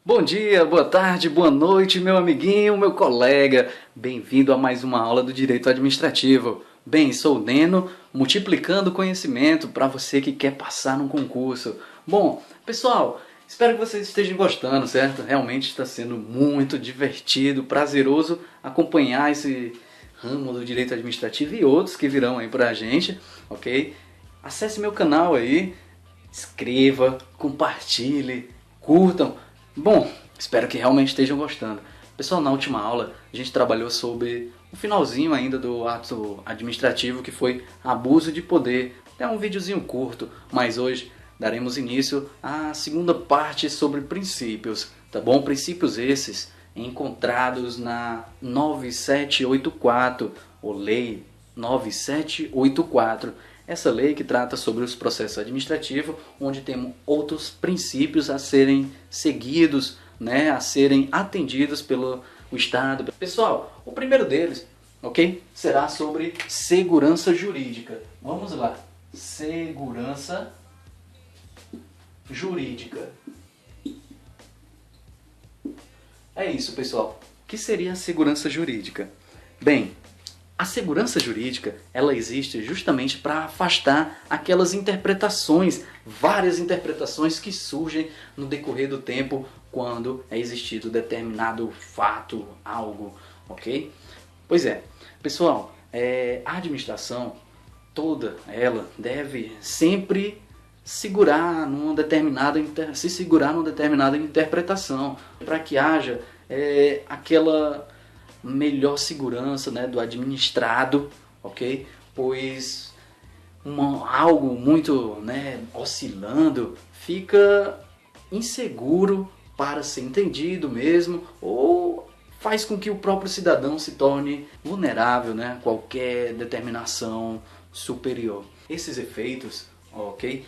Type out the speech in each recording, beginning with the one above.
Bom dia, boa tarde, boa noite, meu amiguinho, meu colega. Bem-vindo a mais uma aula do Direito Administrativo. Bem, sou o Neno, multiplicando conhecimento para você que quer passar num concurso. Bom, pessoal, espero que vocês estejam gostando, certo? Realmente está sendo muito divertido, prazeroso acompanhar esse ramo do Direito Administrativo e outros que virão aí pra gente, ok? Acesse meu canal aí, inscreva, compartilhe, curtam. Bom, espero que realmente estejam gostando. Pessoal, na última aula a gente trabalhou sobre o finalzinho ainda do ato administrativo, que foi abuso de poder. É um videozinho curto, mas hoje daremos início à segunda parte sobre princípios, tá bom? Princípios esses encontrados na 9784, ou Lei 9784. Essa lei que trata sobre os processos administrativos, onde temos outros princípios a serem seguidos, né, a serem atendidos pelo Estado. Pessoal, o primeiro deles, ok, será sobre segurança jurídica. Vamos lá. Segurança jurídica. É isso, pessoal. O que seria a segurança jurídica? Bem, a segurança jurídica, ela existe justamente para afastar aquelas interpretações, várias interpretações que surgem no decorrer do tempo quando é existido determinado fato, algo, ok? Pois é, pessoal, a administração toda ela deve sempre se segurar numa determinada interpretação, para que haja aquela melhor segurança, né, do administrado, ok? Pois algo muito, né, oscilando fica inseguro para ser entendido mesmo, ou faz com que o próprio cidadão se torne vulnerável, né, a qualquer determinação superior. Esses efeitos, ok,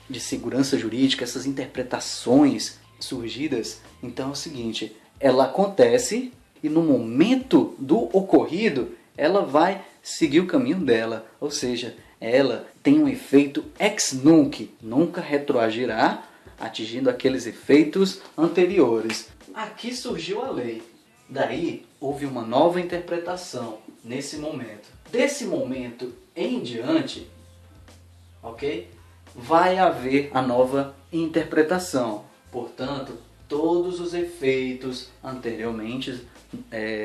de segurança jurídica, essas interpretações surgidas, então é o seguinte, ela acontece e no momento do ocorrido, ela vai seguir o caminho dela. Ou seja, ela tem um efeito ex nunc, nunca retroagirá, atingindo aqueles efeitos anteriores. Aqui surgiu a lei. Daí, houve uma nova interpretação nesse momento. Desse momento em diante, ok? Vai haver a nova interpretação. Portanto, todos os efeitos anteriormente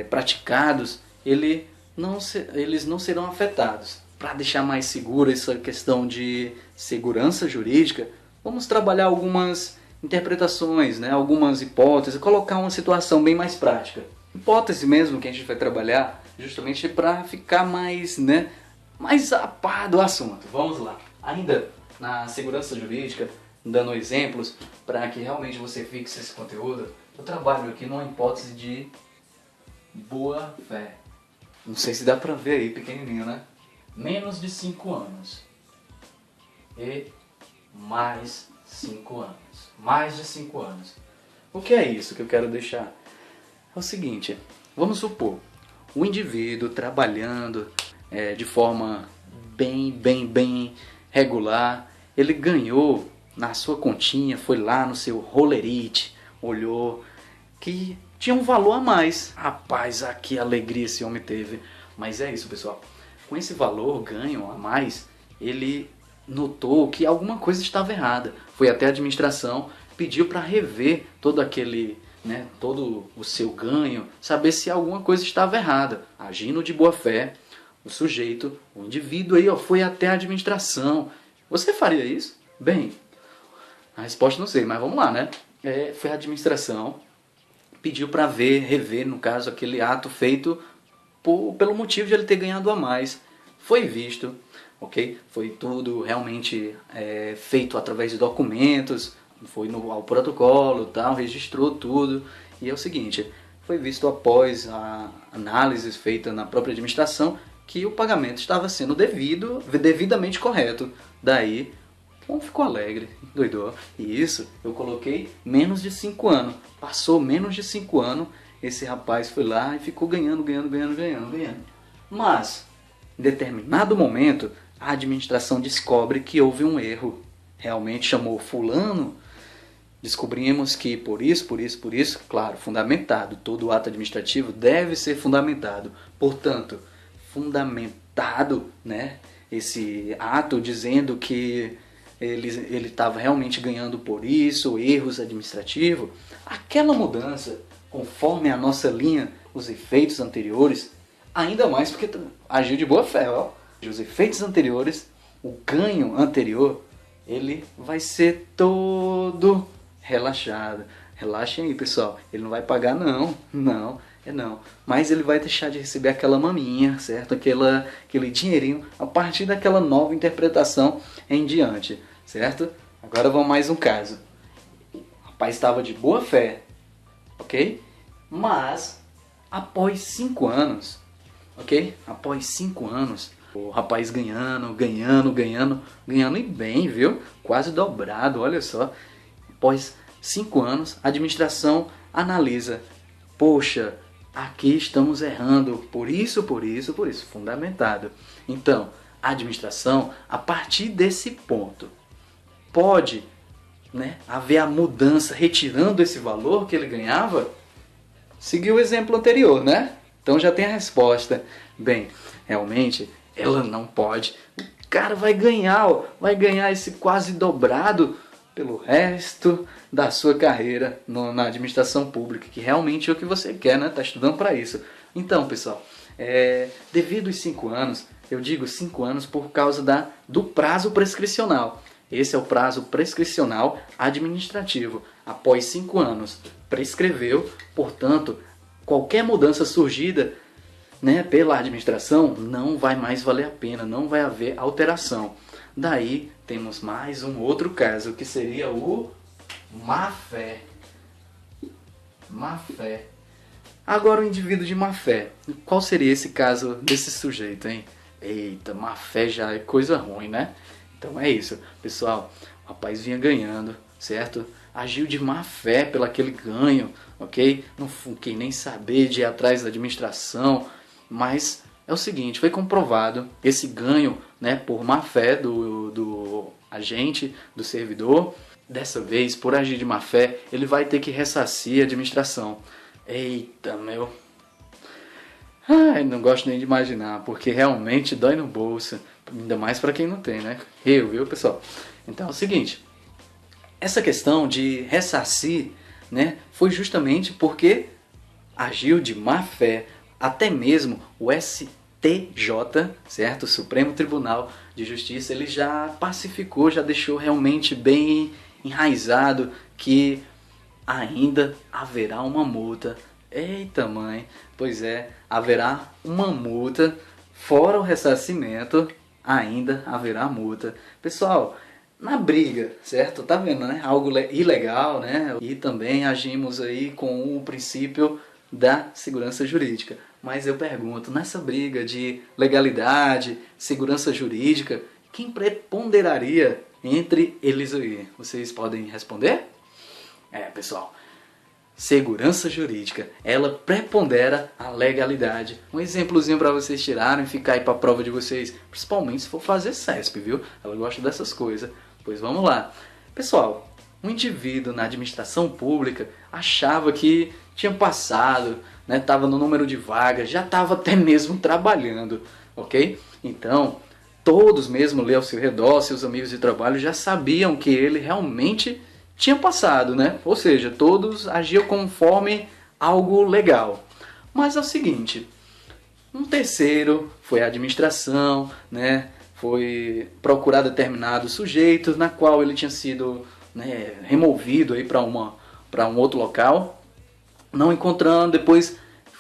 praticados, eles não serão afetados. Para deixar mais segura essa questão de segurança jurídica, vamos trabalhar algumas interpretações, né, algumas hipóteses, colocar uma situação bem mais prática. Hipótese mesmo que a gente vai trabalhar justamente para ficar mais, né, mais a par do assunto. Vamos lá. Ainda na segurança jurídica, dando exemplos para que realmente você fixe esse conteúdo, eu trabalho aqui numa hipótese de boa fé. Não sei se dá pra ver aí, pequenininho, né? Menos de 5 anos. E mais 5 anos. Mais de 5 anos. O que é isso que eu quero deixar? É o seguinte, vamos supor, o indivíduo trabalhando de forma bem regular, ele ganhou na sua continha, foi lá no seu Rolerite, olhou que tinha um valor a mais. Rapaz, que alegria esse homem teve. Mas é isso, pessoal. Com esse valor ganho a mais, ele notou que alguma coisa estava errada. Foi até a administração, pediu para rever todo aquele, né, todo o seu ganho, saber se alguma coisa estava errada. Agindo de boa fé, o sujeito, o indivíduo aí, foi até a administração. Você faria isso? Bem, a resposta não sei, mas vamos lá, né? Foi a administração, pediu para rever, no caso, aquele ato feito pelo motivo de ele ter ganhado a mais. Foi visto, ok? Foi tudo realmente feito através de documentos, foi ao protocolo, tal, registrou tudo. E é o seguinte, foi visto após a análise feita na própria administração que o pagamento estava sendo devidamente correto. Daí, ficou alegre, doidou. E isso eu coloquei menos de 5 anos. Passou menos de 5 anos, esse rapaz foi lá e ficou ganhando. Mas, em determinado momento, a administração descobre que houve um erro. Realmente chamou fulano descobrimos que por isso, claro, fundamentado, todo ato administrativo deve ser fundamentado. Portanto, fundamentado, né, esse ato dizendo que ele estava realmente ganhando por isso, erros administrativos, aquela mudança, conforme a nossa linha, os efeitos anteriores, ainda mais porque agiu de boa fé, ó. Os efeitos anteriores, o ganho anterior, ele vai ser todo relaxado. Relaxem aí, pessoal. Ele não vai pagar não, não. Mas ele vai deixar de receber aquela maminha, certo? Aquele dinheirinho a partir daquela nova interpretação em diante, certo? Agora vamos mais um caso. O rapaz estava de boa fé, ok? Mas, após 5 anos, ok? Após 5 anos, o rapaz ganhando e bem, viu? Quase dobrado, olha só. Após 5 anos, a administração analisa. Poxa, aqui estamos errando, por isso, fundamentado. Então, a administração, a partir desse ponto, pode, né, haver a mudança retirando esse valor que ele ganhava? Seguiu o exemplo anterior, né? Então já tem a resposta. Bem, realmente, ela não pode. O cara vai ganhar esse quase dobrado pelo resto da sua carreira na administração pública, que realmente é o que você quer, né? Tá estudando para isso. Então, pessoal, devido aos 5 anos, eu digo 5 anos por causa do prazo prescricional. Esse é o prazo prescricional administrativo. Após 5 anos, prescreveu, portanto, qualquer mudança surgida, né, pela administração não vai mais valer a pena, não vai haver alteração. Daí temos mais um outro caso, que seria o má-fé. Má-fé. Agora o indivíduo de má-fé. Qual seria esse caso desse sujeito, hein? Eita, má-fé já é coisa ruim, né? Então é isso, pessoal. O rapaz vinha ganhando, certo? Agiu de má-fé pelo aquele ganho, ok? Não quis nem saber de ir atrás da administração, mas é o seguinte, foi comprovado esse ganho, né, por má-fé do agente, do servidor. Dessa vez, por agir de má-fé, ele vai ter que ressarcir a administração. Eita, meu... Ai, não gosto nem de imaginar, porque realmente dói no bolso. Ainda mais para quem não tem, né? Viu, pessoal? Então é o seguinte, essa questão de ressarcir, né, foi justamente porque agiu de má-fé. Até mesmo o STJ, certo? O Supremo Tribunal de Justiça, ele já pacificou, já deixou realmente bem enraizado que ainda haverá uma multa. Eita mãe, pois é, haverá uma multa, fora o ressarcimento, ainda haverá multa. Pessoal, na briga, certo? Tá vendo, né? Algo ilegal, né? E também agimos aí com o princípio da segurança jurídica. Mas eu pergunto, nessa briga de legalidade, segurança jurídica, quem preponderaria entre eles aí? Vocês podem responder? Pessoal, segurança jurídica, ela prepondera a legalidade. Um exemplozinho para vocês tirarem e ficar aí para a prova de vocês, principalmente se for fazer CESP, viu? Ela gosta dessas coisas. Pois vamos lá. Pessoal, um indivíduo na administração pública achava que tinha passado, né, estava no número de vagas, já estava até mesmo trabalhando, ok? Então, todos mesmo ali ao seu redor, seus amigos de trabalho, já sabiam que ele realmente tinha passado, né? Ou seja, todos agiam conforme algo legal. Mas é o seguinte, um terceiro foi a administração, né? Foi procurar determinado sujeito na qual ele tinha sido, né, removido aí para um outro local, não encontrando, depois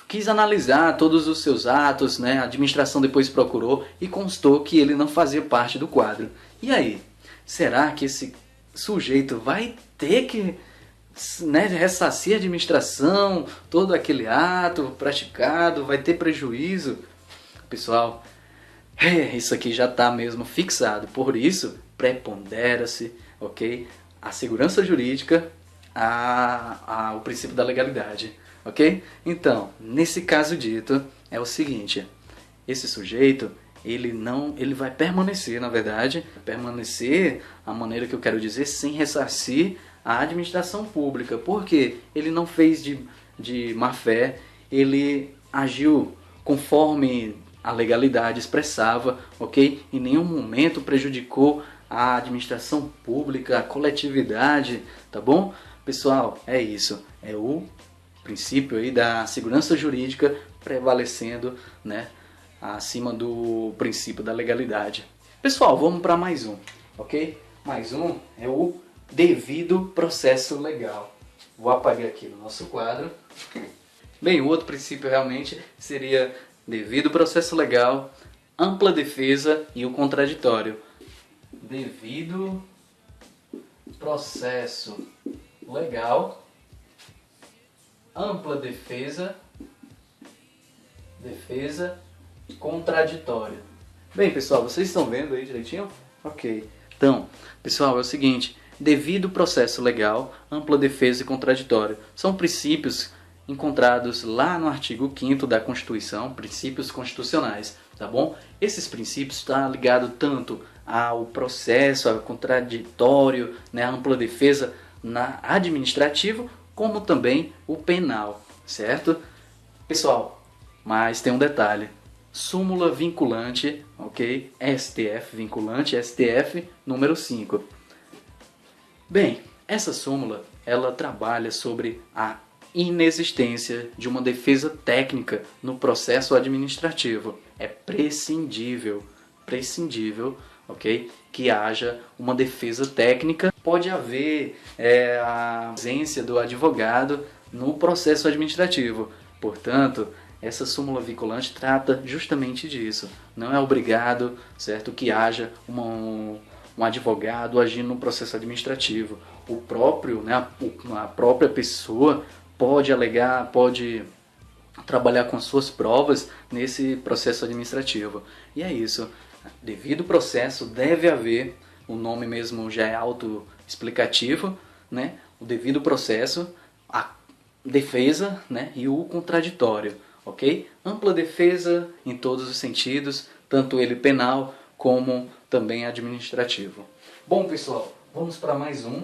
quis analisar todos os seus atos, né? A administração depois procurou e constou que ele não fazia parte do quadro. E aí, será que esse sujeito vai ter que, né, ressarcir a administração, todo aquele ato praticado, vai ter prejuízo? Pessoal, isso aqui já está mesmo fixado, por isso prepondera-se, ok? A segurança jurídica, o princípio da legalidade, ok? Então, nesse caso dito, é o seguinte, esse sujeito, ele vai permanecer, na verdade, permanecer, a maneira que eu quero dizer, sem ressarcir a administração pública, porque ele não fez de má fé, ele agiu conforme a legalidade expressava, ok? Em nenhum momento prejudicou a administração pública, a coletividade, tá bom? Pessoal, é isso, é o princípio aí da segurança jurídica prevalecendo, né, acima do princípio da legalidade. Pessoal, vamos para mais um, ok? Mais um é o devido processo legal. Vou apagar aqui no nosso quadro. Bem, o outro princípio realmente seria devido processo legal, ampla defesa e o contraditório. Devido processo legal, ampla defesa e contraditório. Bem, pessoal, vocês estão vendo aí direitinho? Ok. Então, pessoal, é o seguinte, devido processo legal, ampla defesa e contraditório. São princípios encontrados lá no artigo 5º da Constituição, princípios constitucionais, tá bom? Esses princípios estão ligados tanto ao processo, ao contraditório, né, à ampla defesa na administrativo, como também o penal, certo? Pessoal, mas tem um detalhe. Súmula vinculante, ok? STF vinculante, STF número 5. Bem, essa súmula, ela trabalha sobre a inexistência de uma defesa técnica no processo administrativo. É prescindível, ok? Que haja uma defesa técnica. Pode haver a ausência do advogado no processo administrativo. Portanto, essa súmula vinculante trata justamente disso. Não é obrigado, certo, que haja um advogado agindo no processo administrativo. O próprio, né, a própria pessoa pode alegar, pode trabalhar com suas provas nesse processo administrativo. E é isso. Devido ao processo, deve haver, o nome mesmo já é autoexplicativo, né? O devido processo, a defesa, né? E o contraditório, ok? Ampla defesa em todos os sentidos, tanto ele penal como também administrativo. Bom, pessoal, vamos para mais um.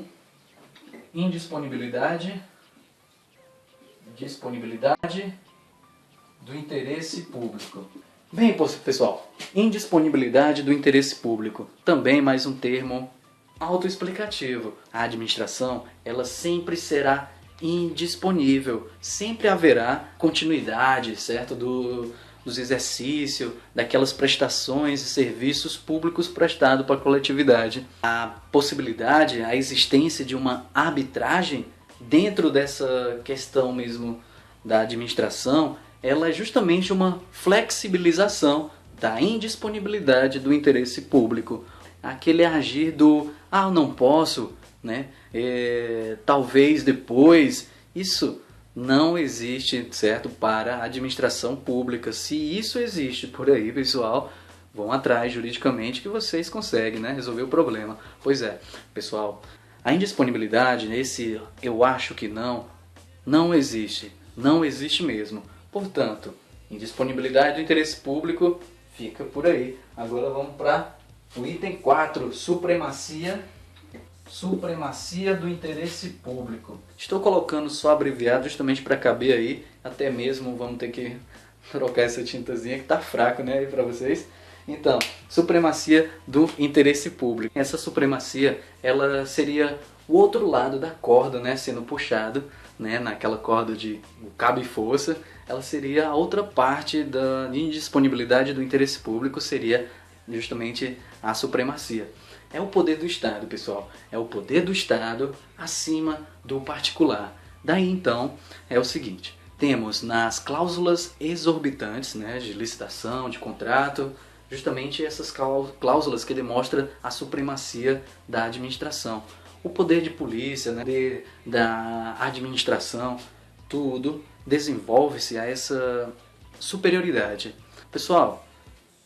Disponibilidade do interesse público. Bem, pessoal, indisponibilidade do interesse público, também mais um termo autoexplicativo. A administração, ela sempre será indisponível, sempre haverá continuidade, certo, dos exercícios, daquelas prestações e serviços públicos prestados para a coletividade. A possibilidade, a existência de uma arbitragem dentro dessa questão mesmo da administração, ela é justamente uma flexibilização da indisponibilidade do interesse público. Aquele agir do, eu não posso, né? Talvez depois, isso não existe, certo, para a administração pública. Se isso existe por aí, pessoal, vão atrás juridicamente que vocês conseguem, né, resolver o problema. Pois é, pessoal, a indisponibilidade, esse eu acho que não existe. Não existe mesmo. Portanto, indisponibilidade do interesse público fica por aí. Agora vamos para o item 4, supremacia do interesse público. Estou colocando só abreviado justamente para caber aí, até mesmo vamos ter que trocar essa tintazinha que está fraco, né, aí para vocês. Então, supremacia do interesse público. Essa supremacia, ela seria o outro lado da corda, né, sendo puxado, né, naquela corda de cabo e força. Ela seria a outra parte da indisponibilidade do interesse público, seria justamente a supremacia. É o poder do Estado, pessoal. É o poder do Estado acima do particular. Daí, então, é o seguinte. Temos nas cláusulas exorbitantes, né, de licitação, de contrato, justamente essas cláusulas que demonstram a supremacia da administração. O poder de polícia, né, da administração, tudo desenvolve-se a essa superioridade. Pessoal,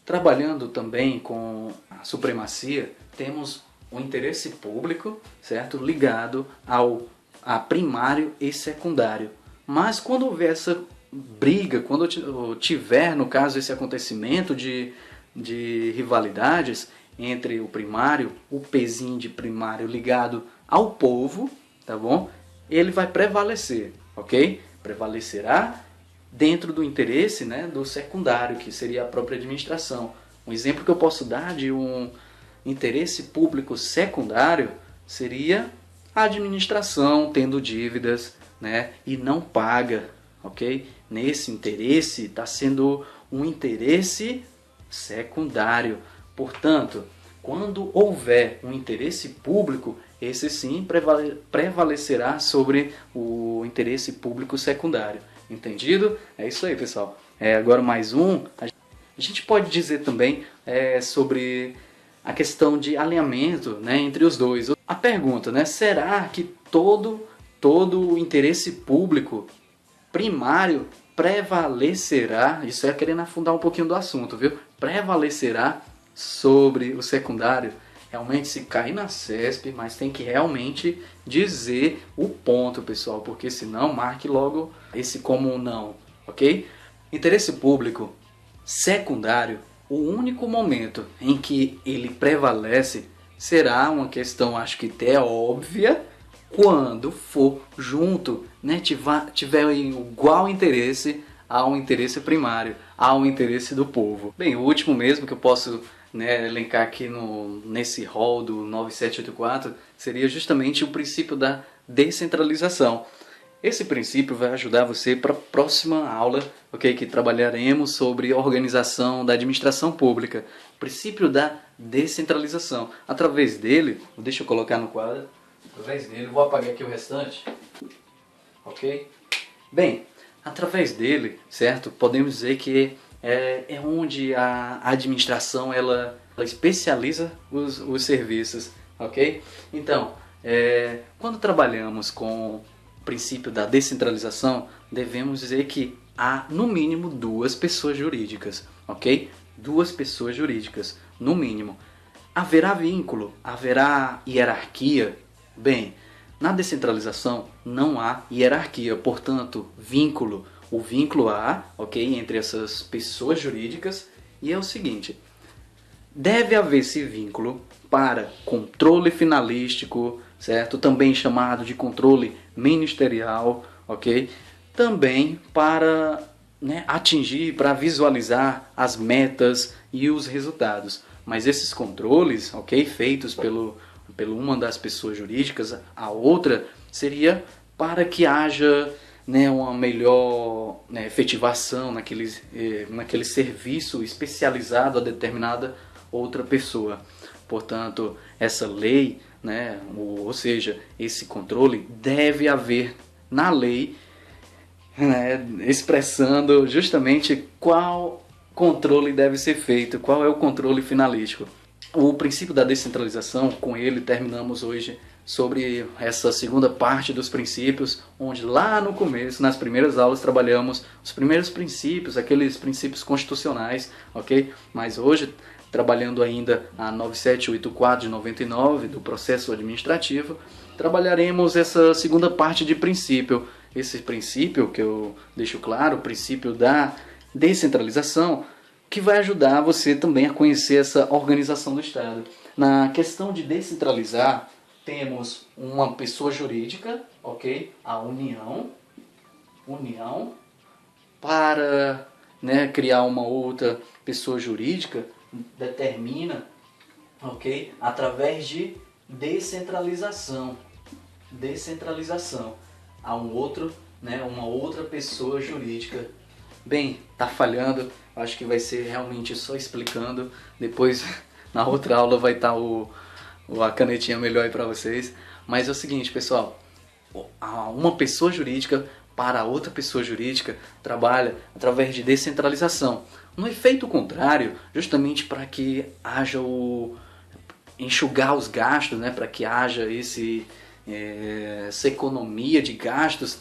trabalhando também com a supremacia, temos o interesse público, certo, ligado a primário e secundário. Mas quando houver essa briga, quando tiver, no caso, esse acontecimento de rivalidades entre o primário, o pezinho de primário ligado ao povo, tá bom? Ele vai prevalecer, ok? Prevalecerá dentro do interesse, né, do secundário, que seria a própria administração. Um exemplo que eu posso dar de um interesse público secundário seria a administração tendo dívidas, né, e não paga, ok? Nesse interesse está sendo um interesse secundário. Portanto, quando houver um interesse público, esse sim prevalecerá sobre o interesse público secundário. Entendido? É isso aí, pessoal. Agora mais um. A gente pode dizer também sobre a questão de alinhamento, né, entre os dois. A pergunta, né, será que todo o interesse público primário prevalecerá, isso é querendo afundar um pouquinho do assunto, viu? Prevalecerá sobre o secundário? Realmente, se cair na CESP, mas tem que realmente dizer o ponto, pessoal, porque senão marque logo esse como um não, ok? Interesse público secundário, o único momento em que ele prevalece será uma questão, acho que até óbvia, quando for junto, né, tiver igual interesse ao interesse primário, ao interesse do povo. Bem, o último mesmo que eu posso, né, elencar aqui nesse rol do 9784 seria justamente o princípio da descentralização. Esse princípio vai ajudar você para a próxima aula, ok? Que trabalharemos sobre organização da administração pública. Princípio da descentralização. Através dele, deixa eu colocar no quadro, através dele, vou apagar aqui o restante, ok? Bem, através dele, certo? Podemos dizer que é onde a administração ela especializa os serviços, ok? Então, quando trabalhamos com princípio da descentralização, devemos dizer que há no mínimo duas pessoas jurídicas, ok? Duas pessoas jurídicas, no mínimo. Haverá vínculo? Haverá hierarquia? Bem, na descentralização não há hierarquia, portanto, vínculo. O vínculo há, ok, entre essas pessoas jurídicas, e é o seguinte: deve haver esse vínculo para controle finalístico, certo? Também chamado de controle ministerial, ok? Também para, né, atingir, para visualizar as metas e os resultados. Mas esses controles, ok, feitos pelo uma das pessoas jurídicas, a outra seria para que haja, né, uma melhor, né, efetivação naquele serviço especializado a determinada outra pessoa. Portanto, essa lei, né, ou seja, esse controle deve haver na lei, né, expressando justamente qual controle deve ser feito, qual é o controle finalístico. O princípio da descentralização, com ele terminamos hoje sobre essa segunda parte dos princípios, onde lá no começo, nas primeiras aulas, trabalhamos os primeiros princípios, aqueles princípios constitucionais, ok? Mas hoje, trabalhando ainda a 9784 de 99 do processo administrativo, trabalharemos essa segunda parte de princípio. Esse princípio, que eu deixo claro, o princípio da descentralização, que vai ajudar você também a conhecer essa organização do Estado. Na questão de descentralizar, temos uma pessoa jurídica, ok? A União, para, né, criar uma outra pessoa jurídica, determina, ok? Através de descentralização. Há um outro, né, uma outra pessoa jurídica. Bem, tá falhando, acho que vai ser realmente só explicando, depois na outra aula vai estar a canetinha melhor aí para vocês. Mas é o seguinte, pessoal, uma pessoa jurídica para outra pessoa jurídica trabalha através de descentralização. No efeito contrário, justamente para que haja enxugar os gastos, né, para que haja essa economia de gastos,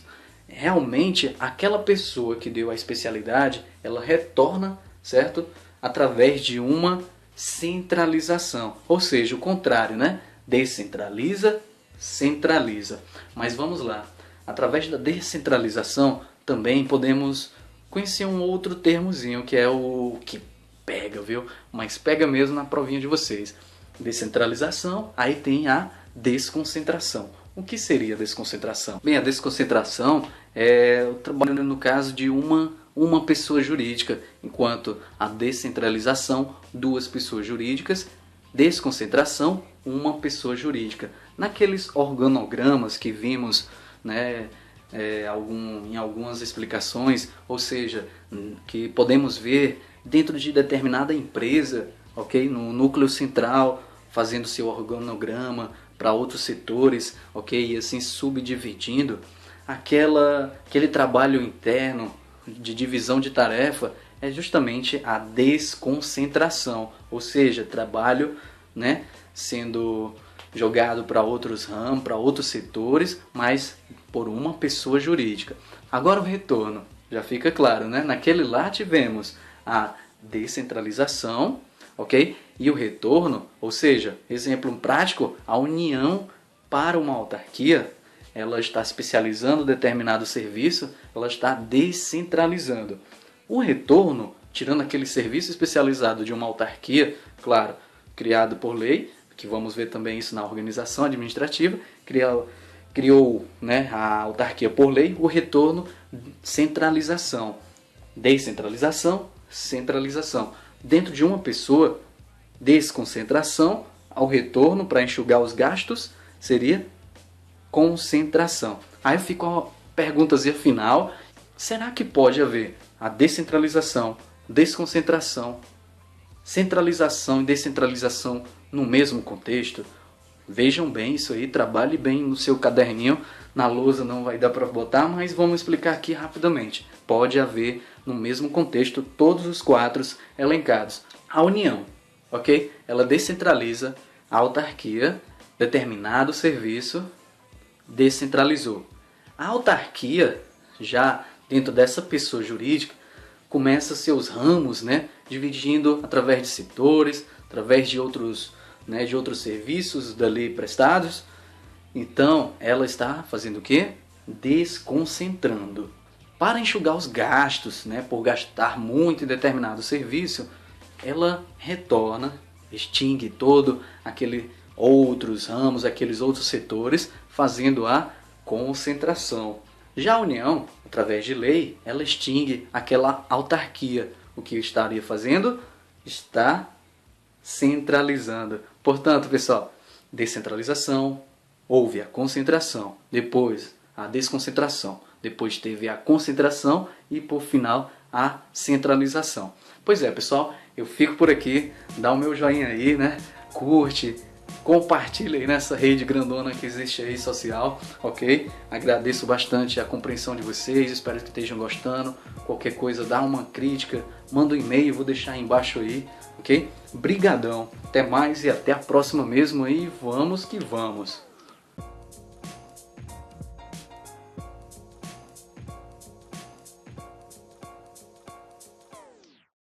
realmente aquela pessoa que deu a especialidade, ela retorna, certo? Através de uma centralização, ou seja, o contrário, né? Descentraliza, centraliza. Mas vamos lá, através da descentralização também podemos conhecer um outro termozinho, que é o que pega, viu? Mas pega mesmo na provinha de vocês. Descentralização, aí tem a desconcentração. O que seria a desconcentração? Bem, a desconcentração é o trabalho no caso de uma pessoa jurídica, enquanto a descentralização, duas pessoas jurídicas, desconcentração, uma pessoa jurídica. Naqueles organogramas que vimos, né, em algumas explicações, ou seja, que podemos ver dentro de determinada empresa, ok? No núcleo central, fazendo seu organograma para outros setores, ok? E assim subdividindo, aquele trabalho interno de divisão de tarefa é justamente a desconcentração, ou seja, trabalho, né, sendo jogado para outros ramos, para outros setores, mas por uma pessoa jurídica. Agora o retorno, já fica claro, né? Naquele lá tivemos a descentralização, ok? E o retorno, ou seja, exemplo prático, a União para uma autarquia, ela está especializando determinado serviço, ela está descentralizando. O retorno, tirando aquele serviço especializado de uma autarquia, claro, criado por lei, que vamos ver também isso na organização administrativa, criou, né, a autarquia por lei, o retorno, centralização, descentralização, centralização. Dentro de uma pessoa, desconcentração, ao retorno para enxugar os gastos, seria concentração. Aí fica a perguntazinha final, será que pode haver a descentralização, desconcentração, centralização e descentralização no mesmo contexto? Vejam bem isso aí, trabalhe bem no seu caderninho, na lousa não vai dar para botar, mas vamos explicar aqui rapidamente. Pode haver no mesmo contexto todos os quatro elencados. A União, ok? Ela descentraliza a autarquia, determinado serviço, descentralizou. A autarquia, já dentro dessa pessoa jurídica, começa seus ramos, né, dividindo através de setores, através de outros serviços dali prestados. Então, ela está fazendo o quê? Desconcentrando. Para enxugar os gastos, né, por gastar muito em determinado serviço, ela retorna, extingue todo aquele outros ramos, aqueles outros setores, fazendo a concentração. Já a União, através de lei, ela extingue aquela autarquia. O que estaria fazendo? Está centralizando. Portanto, pessoal, descentralização, houve a concentração, depois a desconcentração, depois teve a concentração e, por final, a centralização. Pois é, pessoal, eu fico por aqui, dá o meu joinha aí, né? Curte, compartilha aí nessa rede grandona que existe aí, social, ok? Agradeço bastante a compreensão de vocês, espero que estejam gostando. Qualquer coisa, dá uma crítica, manda um e-mail, vou deixar aí embaixo aí, ok? Brigadão, até mais e até a próxima mesmo aí, vamos que vamos!